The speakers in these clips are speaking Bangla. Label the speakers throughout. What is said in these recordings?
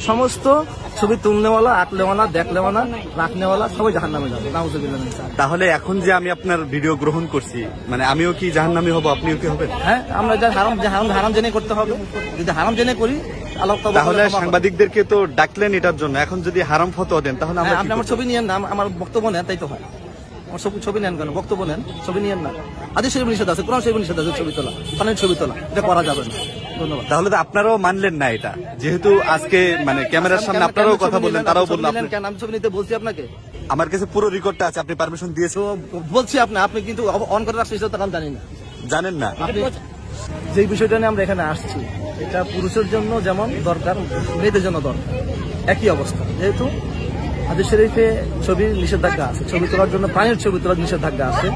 Speaker 1: সমস্ত ছবি তুলনেওয়ালা, আঁকলেওয়ালা, দেখলেওয়ালা, রাখনেওয়ালা সবাই জাহান্নামে যাবে।
Speaker 2: তাহলে এখন যে আমি আপনার ভিডিও গ্রহণ করছি, মানে আমিও কি জাহান্নামী হব, আপনিও কি হবেন?
Speaker 1: হ্যাঁ, আমরা যা হারাম জেনে করতে হবে। যদি হারাম জেনে করি
Speaker 2: তাহলে সাংবাদিকদেরকে তো ডাকলেন এটার জন্য, এখন যদি হারাম ফতোয়া দেন তাহলে
Speaker 1: আপনি আমার ছবি নিয়েন না, আমার বক্তব্য নেন, তাই তো হয়। আমার ছবি নেন কেন, বক্তব্য নেন, ছবি নিয়েন না। হাদিস শরীফ নিষেধ আছে, কোরআন শরীফ নিষেধ আছে ছবি তোলা, পানির ছবি তোলা, এটা করা যাবে না। ধন্যবাদ।
Speaker 2: তাহলে তো আপনারাও মানলেন না এটা, যেহেতু আজকে মানে ক্যামেরার সামনে আপনারাও কথা বললেন, তারাও বললেন।
Speaker 1: কেন আমি ছবি নিতে বলছি আপনাকে?
Speaker 2: আমার কাছে পুরো রেকর্ডটা আছে, আপনি পারমিশন দিয়েছেন
Speaker 1: বলছি। আপনি কিন্তু অন করে রাখছেন, তখন জানি না,
Speaker 2: জানেন না।
Speaker 1: আপনি যে বিষয়টা নিয়ে আমরা এখানে আসছি, এটা পুরুষের জন্য যেমন দরকার, মেয়েদের জন্য দরকার, একই অবস্থা। যেহেতু হাদিস শরীফে ছবির নিষেধাজ্ঞা আছে, ছবি তোলার জন্য পানির ছবি তোলার নিষেধাজ্ঞা আছে।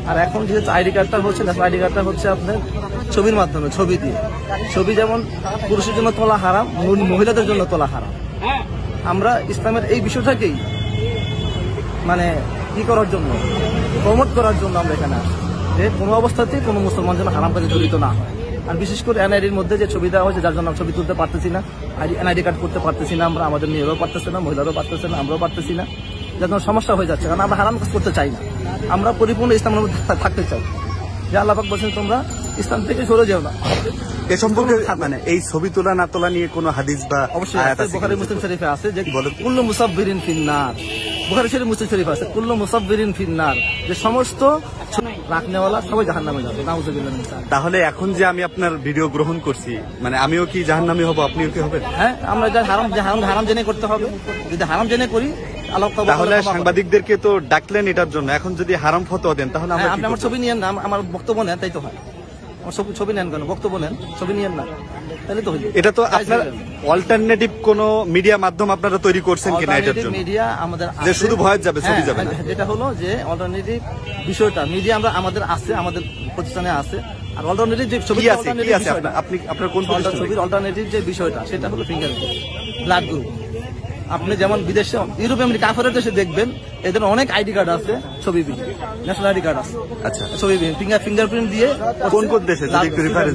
Speaker 1: আর এখন যেহেতু আইডি কার্ডটা হচ্ছে, আইডি কার্ডটা হচ্ছে আপনার ছবির মাধ্যমে, ছবি দিয়ে। ছবি যেমন পুরুষের জন্য তোলা হারাম, মহিলাদের জন্য তোলা হারাম। আমরা ইসলামের এই বিষয়টাকেই মানে কি করার জন্য, প্রমোট করার জন্য আমরা এখানে আসি, যে কোনো অবস্থাতেই কোনো মুসলমান যেন হারাম কাজে জড়িত না হয়। আর বিশেষ করে এনআইডির মধ্যে যে ছবি দেওয়া হয়েছে, যার জন্য ছবি তুলতে পারতেছি না, এনআইডি কার্ড করতে পারতেছি না আমরা, আমাদের মেয়েরাও পারতেছে না, মহিলারাও পারতেছে না, আমরাও পারতেছি না, যার জন্য সমস্যা হয়ে যাচ্ছে। কারণ আমরা হারাম কাজ করতে চাই না, আমরা পরিপূর্ণ ইসলামের মধ্যে থাকতে চাই। যে আল্লাহ পাক বলছেন তোমরা ইসলাম থেকে সরে যাও না।
Speaker 2: এ সম্পর্কে মানে এই ছবি তোলা না তোলা নিয়ে কোনো হাদিস বা
Speaker 1: অবশ্যই বুখারী মুসলিম শরীফে আছে যে কুল্লু মুসাব্বিরিন ফিন্নার। বুখারী শরীফ মুসলিম শরীফ আছে কুল্লু মুসাব্বিরিন ফিন্নার, যে সমস্ত রাখনেওয়ালা সবাই জাহান্নামে যাবে। নাউযুবিল্লাহ।
Speaker 2: তাহলে এখন যে আমি আপনার ভিডিও গ্রহণ করছি, মানে আমিও কি জাহান্নামী হব, আপনিও কি হবেন?
Speaker 1: হ্যাঁ, আমরা যা হারাম জেনে করতে হবে। যদি হারাম জেনে করি
Speaker 2: তাহলে সাংবাদিকদেরকে তো ডাকলেন এটার জন্য, এখন যদি হারাম ফতোয়া দেন তাহলে
Speaker 1: আপনি আমার ছবি নিয়েন না, আমার বক্তব্য নেন, তাই তো হয়। আমার ছবি নেন কেন, বক্তব্য নেন, ছবি নিয়েন না, তাহলে তো
Speaker 2: এটা তো আপনার অল্টারনেটিভ কোন মিডিয়া মাধ্যম আপনারা তৈরি করছেন কিনা এটার জন্য?
Speaker 1: মিডিয়া আমাদের
Speaker 2: যে শুধু ভয়েস যাবে, ছবি যাবে না।
Speaker 1: এটা হলো যে অল্টারনেটিভ বিষয়টা মিডিয়া আমাদের আছে, আমাদের প্রতিষ্ঠানে আছে। আর অল্টারনেটিভ যে ছবি আছে,
Speaker 2: আপনি আপনার কোন
Speaker 1: ছবির অল্টারনেটিভ যে বিষয়টা, সেটা হলো ফিঙ্গারপ্রিন্ট, ব্লাড গ্রুপ। আপনি যেমন বিদেশে, ইউরোপ আমেরিকা কাফেরের দেশে দেখবেন এদের অনেক আইডি কার্ড আছে, ছবিবিহীন, ন্যাশনাল আইডি কার্ড আছে।
Speaker 2: আচ্ছা,
Speaker 1: ছবিবিহীন ফিঙ্গারপ্রিন্ট দিয়ে
Speaker 2: কোন কোন দেশে,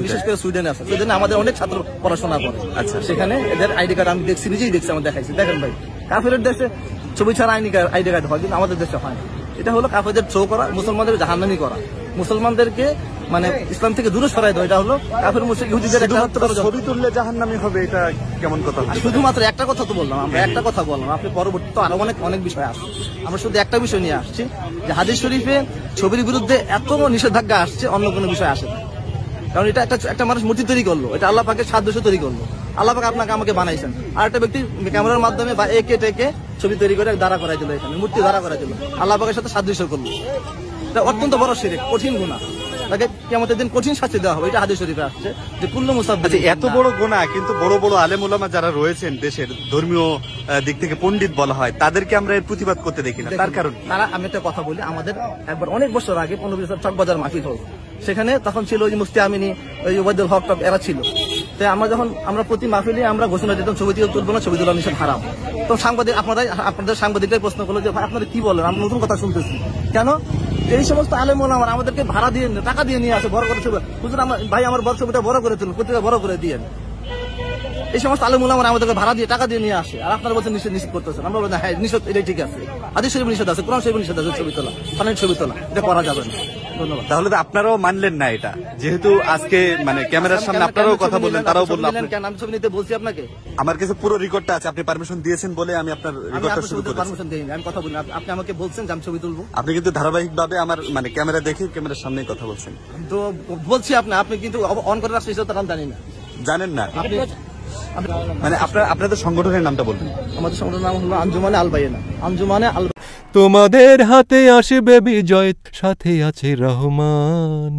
Speaker 1: বিশেষ করে সুইডেনে আছে। সুইডেনে আমাদের অনেক ছাত্র পড়াশোনা করে।
Speaker 2: আচ্ছা,
Speaker 1: সেখানে এদের আইডি কার্ড আমি দেখছি, নিজেই দেখছি, আমার দেখাইছি। দেখেন ভাই, কাফেরের দেশে ছবি ছাড়া আইডি কার্ড হয়, কিন্তু আমাদের দেশে হয় না। এটা হলো কাফেরদের শো করা, মুসলমানদের জাহান্নামী করা, মুসলমানদেরকে মানে ইসলাম থেকে দূরে সরাই দেওয়া। এটা হলো কাফের মুশরিক ইহুদিদের
Speaker 2: ছবি তুললে জাহান্নামী হবে, এটা কেমন কথা?
Speaker 1: শুধুমাত্র একটা কথা তো বললাম, আমরা একটা কথা বললাম। আপনি পরবর্তীতে আরো অনেক বিষয় আসছে, আমরা শুধু একটা বিষয় নিয়ে আসছি, যে হাদিস শরীফে ছবির বিরুদ্ধে এত নিষেধাজ্ঞা আসছে, অন্য কোনো বিষয় আসে না। কারণ এটা একটা মানুষ মূর্তি তৈরি করলো, এটা আল্লাহ পাকের সাদৃশ্য তৈরি করলো। আল্লাহ পাক আপনাকে আমাকে বানাইছেন, আর একটা ব্যক্তি ক্যামেরার মাধ্যমে বা একে টেকে ছবি তৈরি করে দাঁড়া করাই দিল, এখানে মূর্তি দাঁড়া করাই দিল, আল্লাহ পাকের সাথে সাদৃশ্য করলো। এটা অত্যন্ত বড় শিরক, কঠিন গুনাহ, তাকে কিয়ামতের দিন কঠিন শাস্তি দেওয়া হবে। এটা হাদিস শরীফে আসছে যে কুল্লু মুসাব্বির।
Speaker 2: এত বড় গুনাহ, কিন্তু বড় বড় আলেম ওলামা যারা রয়েছেন দেশের, ধর্মীয় দিক থেকে পণ্ডিত বলা হয়, তাদেরকে আমরা এর প্রতিবাদ করতে দেখি না। তার কারণ
Speaker 1: তারা, আমি একটা কথা বলি, আমাদের একবার অনেক বছর আগে 15 বছর চকবাজার মাহফিল হল, সেখানে তখন ছিল ওই মুফতি আমিনী, ওই ওবায়দুল হক টক, এরা ছিল। তো আমরা প্রতি মাহফিলে আমরা ঘোষণা দিতাম ছবি তুলবো না, ছবি তোলা নিষেধ, হারাম। তো আপনাদের সাংবাদিকরাই প্রশ্ন করলো যে ভাই আপনারা কি বলেন, আমরা নতুন কথা শুনতেছি কেন? এই সমস্ত আলেম ওলামা আমাদেরকে ভাড়া দিয়ে, টাকা দিয়ে নিয়ে আসে, বড় করে ছবি, হুজুর ভাই আমার বড় ছবিটা বড় করে তুলুন, প্রতিটা বড় করে দিয়ে। এই সমস্ত আলেম ওলামা আমাদেরকে ভাড়া দিয়ে, টাকা দিয়ে নিয়ে আসে, আর আপনারা বলছেন নিষেধ করতেছেন। আমরা বলছি হ্যাঁ নিষেধ, এটাই ঠিক আছে। হাদিস শরীফ নিষেধ আছে, কোরআন শরীফ নিষেধ আছে ছবি তোলা, পানির ছবি তোলা, এটা করা যাবে না। ধন্যবাদ।
Speaker 2: তাহলে তো আপনারাও মানলেন না এটা, যেহেতু আজকে মানে ক্যামেরার সামনে আপনারাও কথা বললেন, তারাও বললেন।
Speaker 1: কেন আমি ছবি নিতে বলছি আপনাকে?
Speaker 2: আমার কাছে পুরো রেকর্ডটা আছে, আপনি পারমিশন দিয়েছেন বলে আমি আপনার রেকর্ডটা শুরু করেছি।
Speaker 1: পারমিশন দেইনি, আমি কথা বলি, আপনি আমাকে বলছেন যে আমি ছবি তুলবো।
Speaker 2: আপনি কিন্তু ধারাবাহিকভাবে আমার মানে ক্যামেরা দেখে ক্যামেরার সামনেই কথা বলছেন।
Speaker 1: তো বলছি আপনি কিন্তু অন করে রাখছেন, সেটা জানি না,
Speaker 2: জানেন না। মানে আপনাদের সংগঠনের নামটা বলবেন।
Speaker 1: আমাদের সংগঠনের নাম হলো আঞ্জুমানে আল বাইনা। আঞ্জুমানে আল।
Speaker 3: তোমাদের হাতে আসবে বিজয়, সাথে আছে রহমান।